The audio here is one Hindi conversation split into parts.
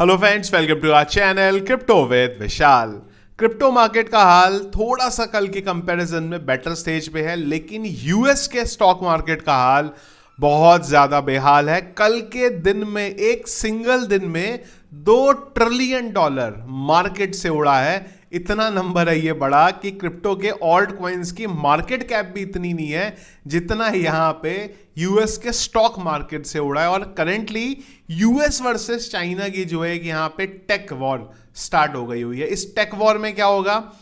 Hello friends, welcome to our channel crypto with Vishal. Crypto market का हाल थोड़ा सा कल के कंपैरिजन में बेटर स्टेज पे है, लेकिन यूएस के स्टॉक मार्केट का हाल बहुत ज्यादा बेहाल है। कल के दिन में एक सिंगल दिन में $2 ट्रिलियन मार्केट से उड़ा है। इतना नंबर है ये बड़ा कि क्रिप्टो के ऑल्ट कॉइन्स की मार्केट कैप भी इतनी नहीं है जितना यहां पे यूएस के स्टॉक मार्केट से उड़ा है। और करेंटली यूएस वर्सेस चाइना की जो है कि यहां पे टेक वॉर स्टार्ट हो गई हुई है। इस टेक वॉर में क्या होगा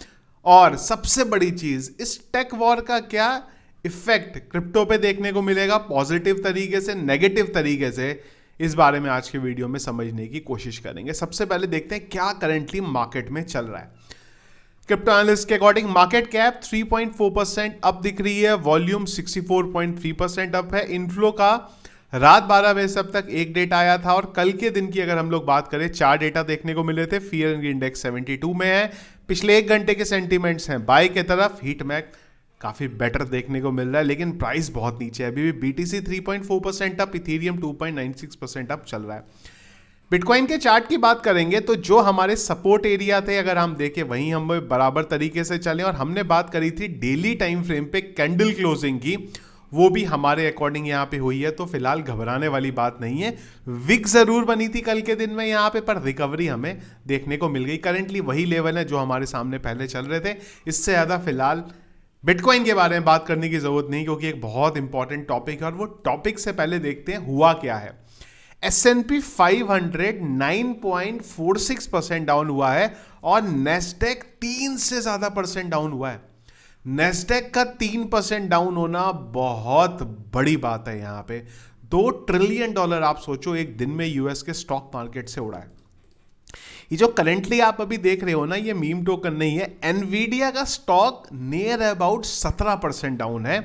और सबसे बड़ी चीज, इस टेक वॉर का क्या इफेक्ट क्रिप्टो पे देखने को मिलेगा, पॉजिटिव तरीके से, नेगेटिव तरीके से, इस बारे में आज के वीडियो में समझने की कोशिश करेंगे। सबसे पहले देखते हैं क्या करंटली मार्केट में चल रहा है। क्रिप्टो एनालिस्ट के अकॉर्डिंग मार्केट कैप 3.4% अप दिख रही है, वॉल्यूम 64.3% अप है। इनफ्लो का रात 12 बजे से अब तक एक डेटा आया था और कल के दिन की अगर हम लोग बात करें, 4 डेटा देखने को मिले थे। फियर इंडेक्स 72 में है। पिछले एक घंटे के सेंटीमेंट्स हैं बाय की तरफ, हीट मैप काफी बेटर देखने को मिल रहा है, लेकिन प्राइस बहुत नीचे है। अभी भी बीटीसी 3.4% अप, इथेरियम 2.96% अप चल रहा है। बिटकॉइन के चार्ट की बात करेंगे तो जो हमारे सपोर्ट एरिया थे, अगर हम देखें वहीं हम बराबर तरीके से चले। और हमने बात करी थी डेली टाइम फ्रेम पे कैंडल क्लोजिंग की, वो भी हमारे अकॉर्डिंग यहाँ पे हुई है, तो फिलहाल घबराने वाली बात नहीं है। विक जरूर बनी थी कल के दिन में यहाँ पे, पर रिकवरी हमें देखने को मिल गई। करंटली वही लेवल है जो हमारे सामने पहले चल रहे थे। इससे ज्यादा फिलहाल बिटकॉइन के बारे में बात करने की जरूरत नहीं, क्योंकि एक बहुत इंपॉर्टेंट टॉपिक है। और वो टॉपिक से पहले देखते हैं हुआ क्या है। S&P 500 9.46% डाउन हुआ है और नेस्डेक 3 से ज्यादा परसेंट डाउन हुआ है। नेस्डेक का 3% डाउन होना बहुत बड़ी बात है। यहां पे $2 ट्रिलियन आप सोचो एक दिन में यूएस के स्टॉक मार्केट से उड़ा है। ये जो करंटली आप अभी देख रहे हो ना, ये मीम टोकन नहीं है। एनवीडिया का स्टॉक नियर अबाउट 17% डाउन है।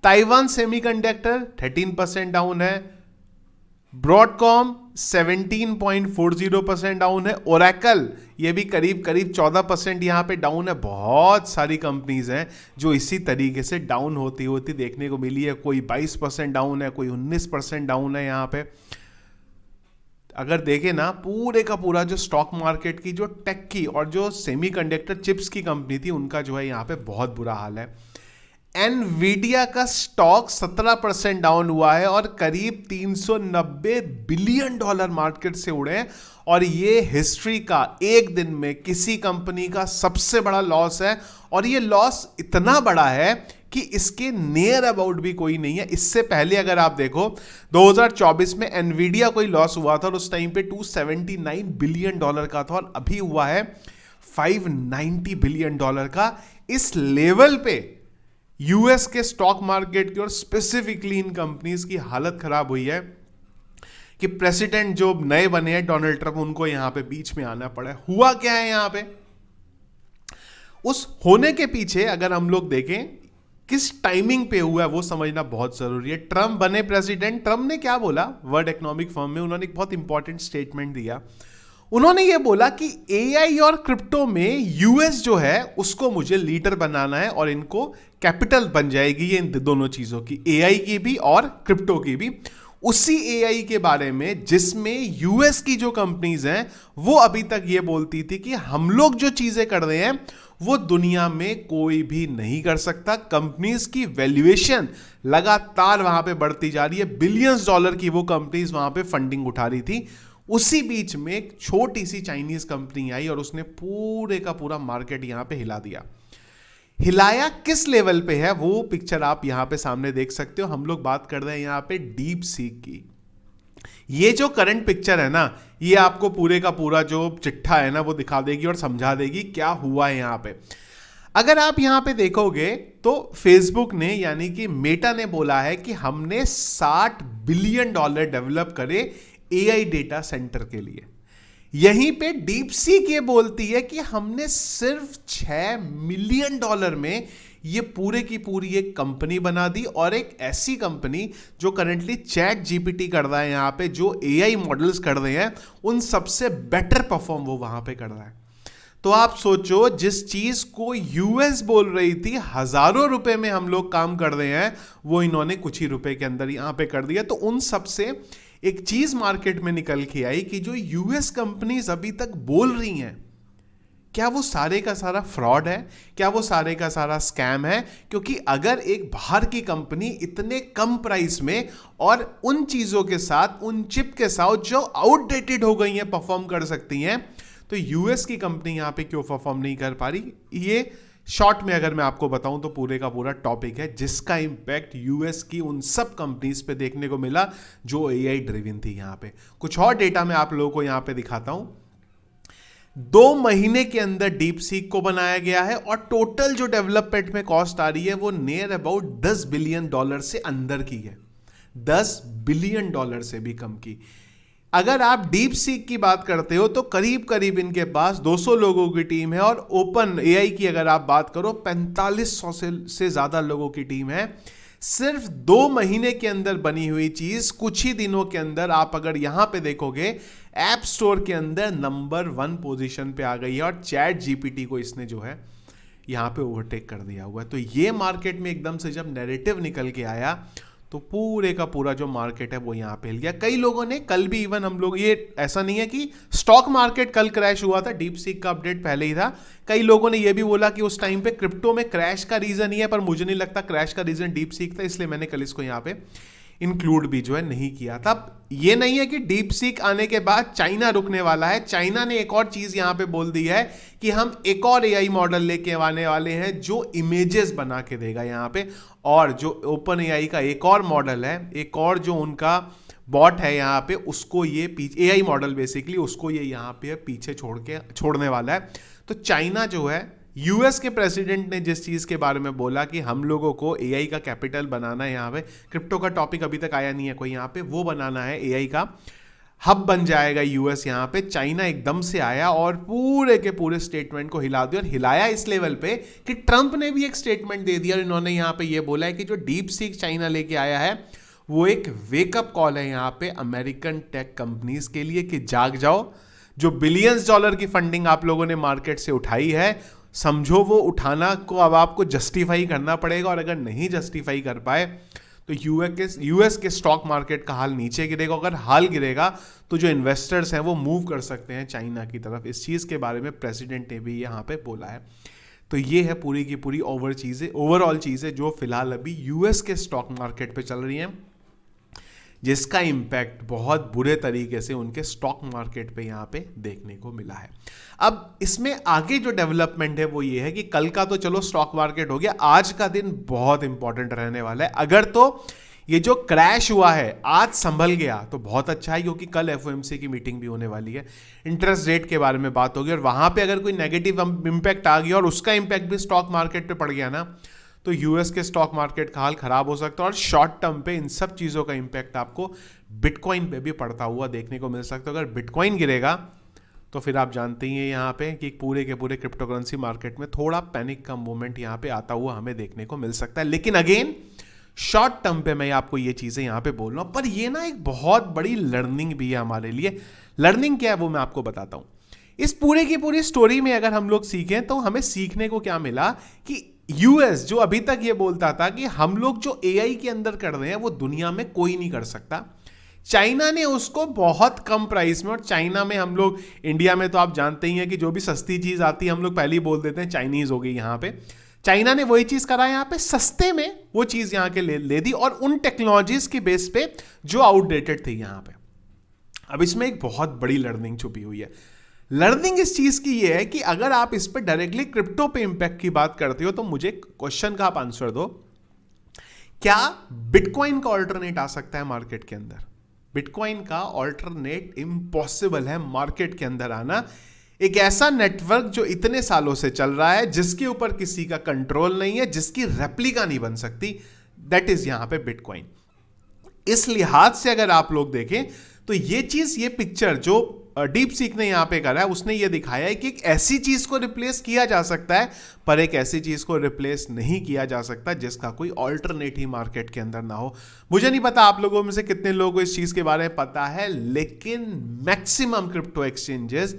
ताइवान सेमीकंडक्टर 13% डाउन है। ब्रॉडकॉम 17.40% डाउन है। ओरेकल ये भी करीब 14% यहां पे डाउन है। बहुत सारी कंपनीज हैं जो इसी तरीके से डाउन होती होती देखने को मिली है। कोई 22% डाउन है, कोई 19% डाउन है। यहां पे अगर देखें ना, पूरे का पूरा जो स्टॉक मार्केट की जो टेक की और जो सेमीकंडक्टर चिप्स की कंपनी थी, उनका जो है यहां पे बहुत बुरा हाल है। एनवीडिया का स्टॉक 17% डाउन हुआ है और करीब $390 बिलियन मार्केट से उड़े हैं। और ये हिस्ट्री का एक दिन में किसी कंपनी का सबसे बड़ा लॉस है। और ये लॉस इतना बड़ा है कि इसके नियर अबाउट भी कोई नहीं है। इससे पहले अगर आप देखो 2024 में एनवीडिया कोई लॉस हुआ था और उस टाइम पे $279 बिलियन का था, और अभी हुआ है $590 बिलियन का। इस लेवल पे यूएस के स्टॉक मार्केट की और स्पेसिफिकली इन कंपनीज की हालत खराब हुई है कि प्रेसिडेंट जो नए बने हैं डोनाल्ड ट्रंप, उनको यहां पे बीच में आना पड़ा है। हुआ क्या है यहां पे, उस होने के पीछे अगर हम लोग देखें किस टाइमिंग पे हुआ है वो समझना बहुत जरूरी है। ट्रंप बने प्रेसिडेंट, ट्रंप ने क्या बोला, वर्ल्ड इकोनॉमिक फोरम में उन्होंने एक बहुत इंपॉर्टेंट स्टेटमेंट दिया। उन्होंने ये बोला कि एआई और क्रिप्टो में यूएस जो है उसको मुझे लीडर बनाना है और इनको कैपिटल बन जाएगी ये इन दोनों चीजों की, एआई की भी और क्रिप्टो की भी। उसी एआई के बारे में जिसमें यूएस की जो कंपनीज हैं वो अभी तक ये बोलती थी कि हम लोग जो चीजें कर रहे हैं वो दुनिया में कोई भी नहीं कर सकता। कंपनीज की वैल्यूएशन लगातार वहां पे बढ़ती जा रही है। बिलियंस डॉलर की वो कंपनीज वहां पे फंडिंग उठा रही थी। उसी बीच में एक छोटी सी चाइनीज कंपनी आई और उसने पूरे का पूरा मार्केट यहां पे हिला दिया। हिलाया किस लेवल पे है वो पिक्चर आप यहां पे सामने देख सकते हो। हम लोग बात कर रहे हैं यहां पे डीप सीक की। ये जो करंट पिक्चर है ना, ये आपको पूरे का पूरा जो चिट्ठा है ना वो दिखा देगी और समझा देगी क्या हुआ है यहां पे। अगर आप यहां पे देखोगे तो फेसबुक ने यानी कि मेटा ने बोला है कि हमने $60 बिलियन डेवलप करे एआई डेटा सेंटर के लिए। यहीं पे डीप सीक ये बोलती है कि हमने सिर्फ $6 मिलियन में ये पूरे की पूरी एक कंपनी बना दी। और एक ऐसी कंपनी जो करंटली चैट जीपीटी कर रहा है, यहां पे जो एआई मॉडल्स कर रहे हैं उन सबसे बेटर परफॉर्म वो वहां पे कर रहा है। तो आप सोचो, जिस चीज को यूएस बोल रही थी हजारों रुपए में हम लोग काम कर रहे हैं, वो इन्होंने कुछ ही रुपए के अंदर यहां पे कर दिया। तो उन सबसे एक चीज मार्केट में निकल के आई कि जो यूएस कंपनीज अभी तक बोल रही हैं, क्या वो सारे का सारा फ्रॉड है, क्या वो सारे का सारा स्कैम है? क्योंकि अगर एक बाहर की कंपनी इतने कम प्राइस में और उन चीजों के साथ, उन चिप के साथ जो आउटडेटेड हो गई हैं, परफॉर्म कर सकती हैं, तो यूएस की कंपनी यहां पे क्यों परफॉर्म नहीं कर पा रही? ये शॉर्ट में अगर मैं आपको बताऊं तो पूरे का पूरा टॉपिक है, जिसका इंपैक्ट यूएस की उन सब कंपनीज पे देखने को मिला जो एआई ड्रिवन थी। यहां पे कुछ और डेटा मैं आप लोगों को यहां पे दिखाता हूं। 2 महीने के अंदर डीप सीक को बनाया गया है और टोटल जो डेवलपमेंट में कॉस्ट आ रही है वो नियर अबाउट $10 बिलियन से अंदर की है, $10 बिलियन से भी कम की। अगर आप डीप सीक की बात करते हो तो करीब करीब इनके पास 200 लोगों की टीम है, और ओपन एआई की अगर आप बात करो 4500 से ज्यादा लोगों की टीम है। सिर्फ 2 महीने के अंदर बनी हुई चीज कुछ ही दिनों के अंदर आप अगर यहां पे देखोगे ऐप स्टोर के अंदर नंबर 1 पोजीशन पे आ गई है, और चैट जीपीटी को इसने जो है यहां पे ओवरटेक कर दिया हुआ है। तो ये मार्केट में एकदम से जब नैरेटिव निकल के आया तो पूरे का पूरा जो मार्केट है वो यहां पे हिल गया। कई लोगों ने कल भी, इवन हम लोग, ये ऐसा नहीं है कि स्टॉक मार्केट कल क्रैश हुआ था, डीप सीक का अपडेट पहले ही था। कई लोगों ने ये भी बोला कि उस टाइम पे क्रिप्टो में क्रैश का रीजन ही है, पर मुझे नहीं लगता क्रैश का रीजन डीप सीक था, इसलिए मैंने कल इसको यहां पे इंक्लूड भी जो है नहीं किया था। ये नहीं है कि डीप सीक आने के बाद चाइना रुकने वाला है। चाइना ने एक और चीज यहां पे बोल दी है कि हम एक और एआई मॉडल लेके आने वाले हैं जो इमेजेस बना के देगा यहां पे, और जो ओपन एआई का एक और मॉडल है, एक और जो उनका बॉट है यहां पे, उसको ये पीछे, एआई मॉडल बेसिकली, उसको ये यहां पे पीछे छोड़ने वाला है। तो चाइना जो है, यूएस के प्रेसिडेंट ने जिस चीज के बारे में बोला कि हम लोगों को एआई का कैपिटल बनाना है, यहाँ पे क्रिप्टो का टॉपिक अभी तक आया नहीं है कोई, यहाँ पे वो बनाना है, एआई का हब बन जाएगा यूएस। यहाँ पे चाइना एकदम से आया और पूरे के पूरे स्टेटमेंट को हिला दिया, और हिलाया इस लेवल पे कि ट्रंप ने भी एक स्टेटमेंट दे दिया, और इन्होंने यहाँ पे ये बोला है कि जो डीप सीक चाइना लेके आया है वो एक वेकअप कॉल है यहाँ पे अमेरिकन टेक कंपनीज के लिए कि जाग जाओ। जो बिलियंस डॉलर की फंडिंग आप लोगों ने मार्केट से उठाई है, समझो वो उठाना को अब आपको जस्टिफाई करना पड़ेगा, और अगर नहीं जस्टिफाई कर पाए तो यूएस के स्टॉक मार्केट का हाल नीचे गिरेगा। अगर हाल गिरेगा तो जो इन्वेस्टर्स हैं वो मूव कर सकते हैं चाइना की तरफ। इस चीज़ के बारे में प्रेसिडेंट ने भी यहाँ पे बोला है। तो ये है पूरी की पूरी ओवरऑल चीज़ें जो फिलहाल अभी यूएस के स्टॉक मार्केट पे चल रही हैं, जिसका इम्पैक्ट बहुत बुरे तरीके से उनके स्टॉक मार्केट पे यहाँ पे देखने को मिला है। अब इसमें आगे जो डेवलपमेंट है वो ये है कि कल का तो चलो स्टॉक मार्केट हो गया, आज का दिन बहुत इंपॉर्टेंट रहने वाला है। अगर तो ये जो क्रैश हुआ है आज संभल गया तो बहुत अच्छा है, क्योंकि कल एफओएमसी की मीटिंग भी होने वाली है, इंटरेस्ट रेट के बारे में बात होगी, और वहां पे अगर कोई नेगेटिव इंपैक्ट आ गया और उसका इंपैक्ट भी स्टॉक मार्केट पे पड़ गया ना, तो यूएस के स्टॉक मार्केट का हाल खराब हो सकता है। और शॉर्ट टर्म पे इन सब चीज़ों का इंपैक्ट आपको बिटकॉइन पे भी पड़ता हुआ देखने को मिल सकता है। अगर बिटकॉइन गिरेगा तो फिर आप जानते ही हैं यहाँ पे कि पूरे के पूरे क्रिप्टो करेंसी मार्केट में थोड़ा पैनिक का मूवमेंट यहाँ पे आता हुआ हमें देखने को मिल सकता है। लेकिन अगेन शॉर्ट टर्म पे मैं आपको ये चीज़ें यहाँ पे बोल रहा हूँ, पर ये ना एक बहुत बड़ी लर्निंग भी है हमारे लिए। लर्निंग क्या है वो मैं आपको बताता हूँ। इस पूरे की पूरी स्टोरी में अगर हम लोग सीखें तो हमें सीखने को क्या मिला कि यूएस जो अभी तक ये बोलता था कि हम लोग जो एआई के अंदर कर रहे हैं वो दुनिया में कोई नहीं कर सकता, चाइना ने उसको बहुत कम प्राइस में, और चाइना में हम लोग, इंडिया में तो आप जानते ही हैं कि जो भी सस्ती चीज आती है हम लोग पहले ही बोल देते हैं चाइनीज हो गई। यहाँ पे चाइना ने वही चीज करा, यहाँ पे सस्ते में वो चीज यहाँ के ले दी, और उन टेक्नोलॉजीज के बेस पे जो आउटडेटेड थी यहाँ पे। अब इसमें एक बहुत बड़ी लर्निंग छुपी हुई है। लर्निंग इस चीज की ये है कि अगर आप इस पे डायरेक्टली क्रिप्टो पे इंपैक्ट की बात करते हो तो मुझे क्वेश्चन का आप आंसर दो, क्या बिटकॉइन का ऑल्टरनेट आ सकता है मार्केट के अंदर? बिटकॉइन का ऑल्टरनेट इम्पॉसिबल है मार्केट के अंदर आना। एक ऐसा नेटवर्क जो इतने सालों से चल रहा है, जिसके ऊपर किसी का कंट्रोल नहीं है, जिसकी रेप्लिका नहीं बन सकती, दैट इज यहां पे बिटकॉइन। इस लिहाज से अगर आप लोग देखें तो ये चीज, ये पिक्चर जो डीप सीक ने यहां पे करा है, उसने ये दिखाया है कि एक ऐसी चीज को रिप्लेस किया जा सकता है, पर एक ऐसी चीज को रिप्लेस नहीं किया जा सकता जिसका कोई ऑल्टरनेट ही मार्केट के अंदर ना हो। मुझे नहीं पता आप लोगों में से कितने लोगों को इस चीज के बारे में पता है, लेकिन मैक्सिमम क्रिप्टो एक्सचेंजेस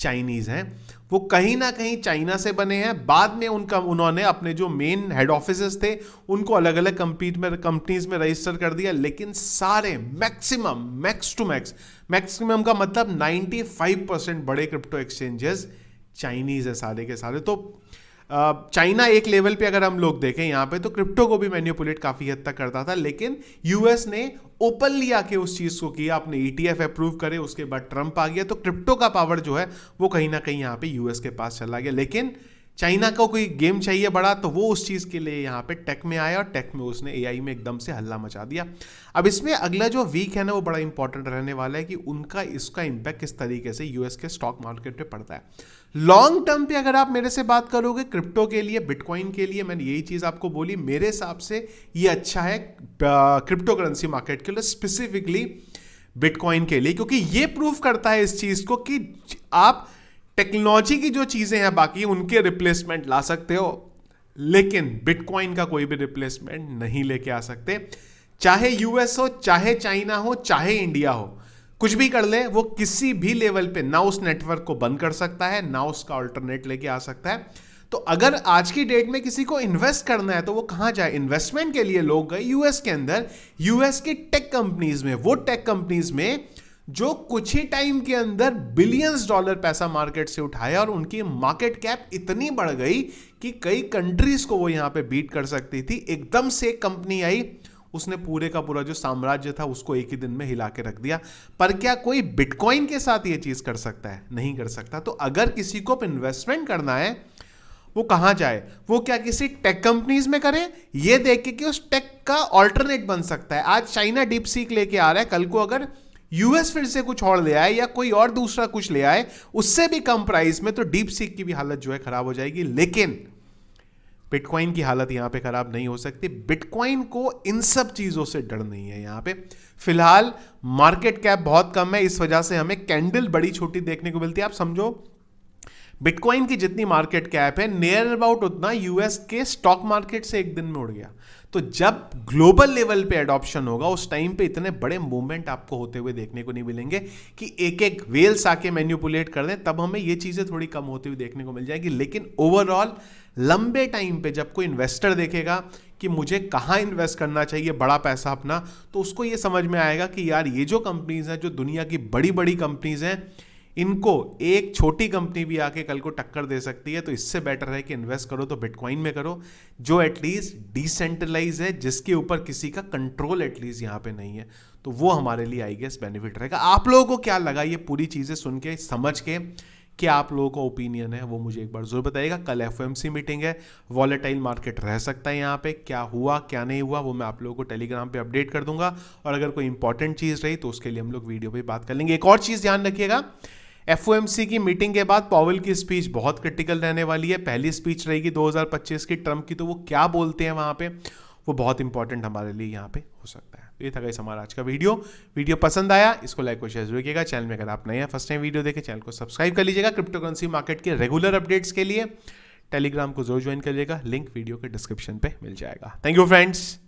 चाइनीज हैं, वो कहीं ना कहीं चाइना से बने हैं। बाद में उन्होंने अपने जो मेन हेड ऑफिसेस थे उनको अलग अलग कंपनीज में रजिस्टर कर दिया, लेकिन सारे मैक्सिमम मैक्सिमम का मतलब 95% बड़े क्रिप्टो एक्सचेंजेस चाइनीज है सारे के सारे। तो चाइना एक लेवल पे अगर हम लोग देखें यहाँ पे तो क्रिप्टो को भी मैनिपुलेट काफी हद तक करता था, लेकिन यूएस ने ओपनली आके उस चीज को किया, अपने ईटीएफ अप्रूव करे, उसके बाद ट्रंप आ गया, तो क्रिप्टो का पावर जो है वो कहीं ना कहीं यहाँ पे यूएस के पास चला गया। लेकिन चाइना को कोई गेम चाहिए बड़ा, तो वो उस चीज के लिए यहाँ पे टेक में आया और टेक में उसने एआई में एकदम से हल्ला मचा दिया। अब इसमें अगला जो वीक है ना वो बड़ा इंपॉर्टेंट रहने वाला है कि उनका इसका इंपैक्ट किस तरीके से यूएस के स्टॉक मार्केट पे पड़ता है। लॉन्ग टर्म पे अगर आप मेरे से बात करोगे क्रिप्टो के लिए, बिटकॉइन के लिए, मैंने यही चीज आपको बोली, मेरे हिसाब से ये अच्छा है क्रिप्टो करेंसी मार्केट के लिए, स्पेसिफिकली बिटकॉइन के लिए, क्योंकि ये प्रूव करता है इस चीज को कि आप टेक्नोलॉजी की जो चीजें हैं बाकी उनके रिप्लेसमेंट ला सकते हो, लेकिन बिटकॉइन का कोई भी रिप्लेसमेंट नहीं लेके आ सकते। चाहे यूएस हो, चाहे चाइना हो, चाहे इंडिया हो, कुछ भी कर ले, वो किसी भी लेवल पे ना उस नेटवर्क को बंद कर सकता है, ना उसका अल्टरनेट लेके आ सकता है। तो अगर आज की डेट में किसी को इन्वेस्ट करना है तो वो कहां जाए? इन्वेस्टमेंट के लिए लोग गए यूएस के अंदर, यूएस की टेक कंपनीज में, वो टेक कंपनीज में जो कुछ ही टाइम के अंदर बिलियंस डॉलर पैसा मार्केट से उठाया और उनकी मार्केट कैप इतनी बढ़ गई कि कई कंट्रीज को वो यहां पे बीट कर सकती थी। एकदम से एक कंपनी आई, उसने पूरे का पूरा जो साम्राज्य था उसको एक ही दिन में हिला के रख दिया। पर क्या कोई बिटकॉइन के साथ ये चीज कर सकता है? नहीं कर सकता। तो अगर किसी को इन्वेस्टमेंट करना है वो कहां जाए? वो क्या किसी टेक कंपनीज में करे, ये देख के कि उस टेक का ऑल्टरनेट बन सकता है। आज चाइना डीप सीक लेके आ रहा है, कल को अगर यूएस फिर से कुछ और ले आए या कोई और दूसरा कुछ ले आए उससे भी कम प्राइस में, तो डीप सीक की भी हालत जो है खराब हो जाएगी। लेकिन बिटकॉइन की हालत यहां पे खराब नहीं हो सकती। बिटकॉइन को इन सब चीजों से डर नहीं है। यहां पे फिलहाल मार्केट कैप बहुत कम है, इस वजह से हमें कैंडल बड़ी छोटी देखने को मिलती है। आप समझो बिटकॉइन की जितनी मार्केट कैप है नियर अबाउट उतना यूएस के स्टॉक मार्केट से एक दिन में उड़ गया। तो जब ग्लोबल लेवल पे एडॉप्शन होगा उस टाइम पे इतने बड़े मूवमेंट आपको होते हुए देखने को नहीं मिलेंगे कि एक एक वेल्स आके मैनिपुलेट कर दें, तब हमें ये चीजें थोड़ी कम होती हुई देखने को मिल जाएगी। लेकिन ओवरऑल लंबे टाइम पे जब कोई इन्वेस्टर देखेगा कि मुझे कहाँ इन्वेस्ट करना चाहिए बड़ा पैसा अपना, तो उसको ये समझ में आएगा कि यार ये जो कंपनीज हैं, जो दुनिया की बड़ी बड़ी कंपनीज हैं, इनको एक छोटी कंपनी भी आके कल को टक्कर दे सकती है। तो इससे बेटर है कि इन्वेस्ट करो तो बिटकॉइन में करो, जो एटलीस्ट डिसेंट्रलाइज है, जिसके ऊपर किसी का कंट्रोल एटलीस्ट यहाँ पे नहीं है। तो वो हमारे लिए आई गेस बेनिफिट रहेगा। आप लोगों को क्या लगा ये पूरी चीजें सुन के, समझ के? क्या आप लोगों का ओपिनियन है वो मुझे एक बार जरूर बताइएगा। कल एफओएमसी मीटिंग है, वॉलेटाइल मार्केट रह सकता है यहाँ पे, क्या हुआ क्या नहीं हुआ वो मैं आप लोगों को टेलीग्राम पे अपडेट कर दूंगा। और अगर कोई इंपॉर्टेंट चीज रही तो उसके लिए हम लोग वीडियो पे बात कर लेंगे। एक और चीज ध्यान रखिएगा, एफओएमसी की मीटिंग के बाद पॉवेल की स्पीच बहुत क्रिटिकल रहने वाली है। पहली स्पीच रहेगी 2025 की ट्रंप की, तो वो क्या बोलते हैं वहां पे वो बहुत इंपॉर्टेंट हमारे लिए यहाँ पे हो सकता है। तो ये था गाइस हमारा आज का वीडियो पसंद आया इसको लाइक और शेयर जरूर कीजिएगा। चैनल में अगर आप नए हैं, फर्स्ट टाइम वीडियो देखें, चैनल को सब्सक्राइब कर लीजिएगा। क्रिप्टो करेंसी मार्केट के रेगुलर अपडेट्स के लिए टेलीग्राम को जरूर ज्वाइन करिएगा, लिंक वीडियो के डिस्क्रिप्शन पे मिल जाएगा। Thank you friends.